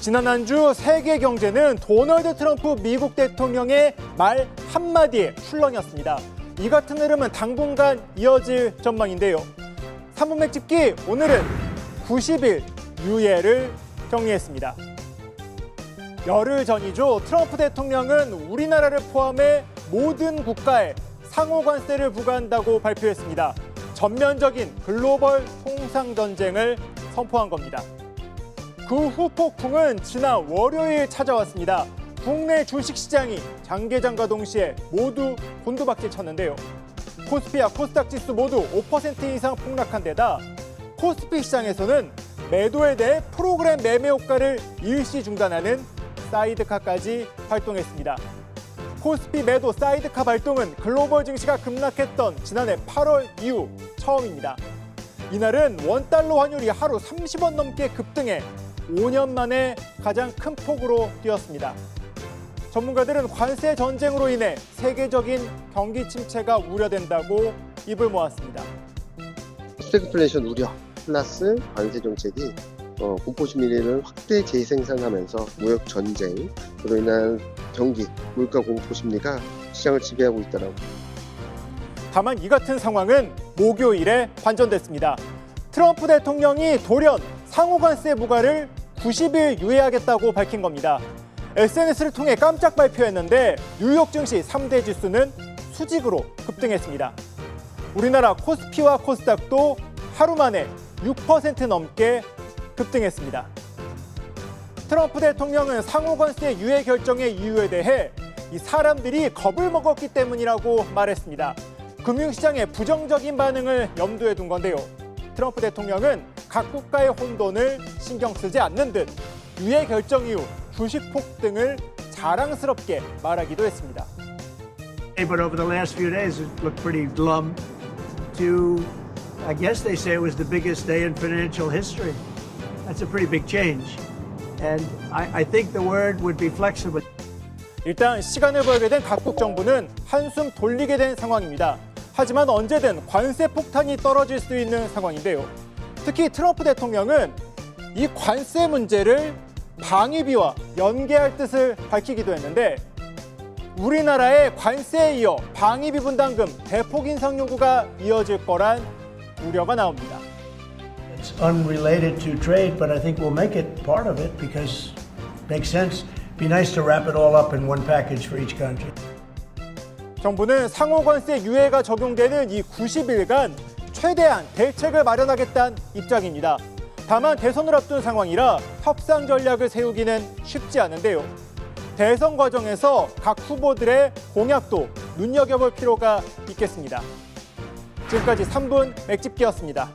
지난 한 주 세계 경제는 도널드 트럼프 미국 대통령의 말 한마디에 출렁였습니다. 이 같은 흐름은 당분간 이어질 전망인데요. 3분 맥집기 오늘은 90일 유예를 정리했습니다. 열흘 전이죠. 트럼프 대통령은 우리나라를 포함해 모든 국가에 상호 관세를 부과한다고 발표했습니다. 전면적인 글로벌 통상 전쟁을 선포한 겁니다. 그 후 폭풍은 지난 월요일 찾아왔습니다. 국내 주식시장이 장기장과 동시에 모두 곤두박질 쳤는데요. 코스피와 코스닥 지수 모두 5% 이상 폭락한 데다 코스피 시장에서는 매도에 대해 프로그램 매매 효과를 일시 중단하는 사이드카까지 발동했습니다. 코스피 매도 사이드카 발동은 글로벌 증시가 급락했던 지난해 8월 이후 처음입니다. 이날은 원달러 환율이 하루 30원 넘게 급등해 5년 만에 가장 큰 폭으로 뛰었습니다. 전문가들은 관세 전쟁으로 인해 세계적인 경기 침체가 우려된다고 입을 모았습니다. 스태그플레이션 우려 플러스 관세 정책이 공포심리를 확대 재생산하면서 무역 전쟁으로 인한 경기, 물가 공포 심리가 시장을 지배하고 있다라고. 다만 이 같은 상황은 목요일에 반전됐습니다. 트럼프 대통령이 돌연 상호관세 부과를 90일 유예하겠다고 밝힌 겁니다. SNS를 통해 깜짝 발표했는데 뉴욕 증시 3대 지수는 수직으로 급등했습니다. 우리나라 코스피와 코스닥도 하루 만에 6% 넘게 급등했습니다. 트럼프 대통령은 상호관세 유예 결정의 이유에 대해 이 사람들이 겁을 먹었기 때문이라고 말했습니다. 금융시장의 부정적인 반응을 염두에 둔 건데요. 트럼프 대통령은 각 국가의 혼돈을 신경 쓰지 않는 듯 유예 결정 이후 주식 폭등을 자랑스럽게 말하기도 했습니다. But over the last few days, it looked pretty glum. I guess they say it was the biggest day in financial history. That's a pretty big change. And I think the word would be flexible. 일단 시간을 벌게 된 각국 정부는 한숨 돌리게 된 상황입니다. 하지만 언제든 관세 폭탄이 떨어질 수 있는 상황인데요. 특히 트럼프 대통령은 이 관세 문제를 방위비와 연계할 뜻을 밝히기도 했는데 우리나라의 관세에 이어 방위비 분담금 대폭 인상 요구가 이어질 거란 우려가 나옵니다. It's unrelated to trade, but I think we'll make it part of it because it makes sense. Be nice to wrap it all up in one package for each country. 정부는 상호관세 유예가 적용되는 이 90일간 최대한 대책을 마련하겠다는 입장입니다. 다만 대선을 앞둔 상황이라 협상 전략을 세우기는 쉽지 않은데요. 대선 과정에서 각 후보들의 공약도 눈여겨볼 필요가 있겠습니다. 지금까지 3분 맥집기였습니다.